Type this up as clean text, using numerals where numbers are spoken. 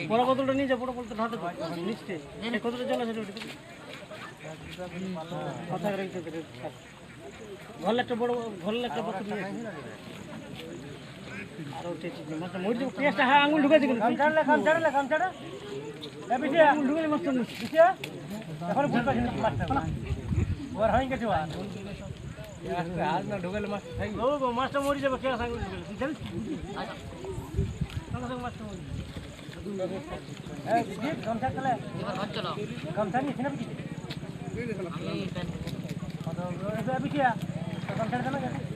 বড় বোতলটা নিয়ে যা, বড় বোতলটা হাতে নিচে কতটা জল আছে কথা ঘর একটা বড় ঘর একটা বোতল নিয়ে আর মরে যাবো পেঁয়াজটা। হ্যাঁ আঙুল ঢুকেছে কিন্তু আঙুল ঢুকে মাছটা এখন ভুল পাচ্ছি ওর হয়ে গেছে ঢুকালে মাছটা মরে যাবে পেঁয়াজ আঙুল ঢুকে মাছটা মরে গামছা নিয়েছি না বিছিয়া গামছা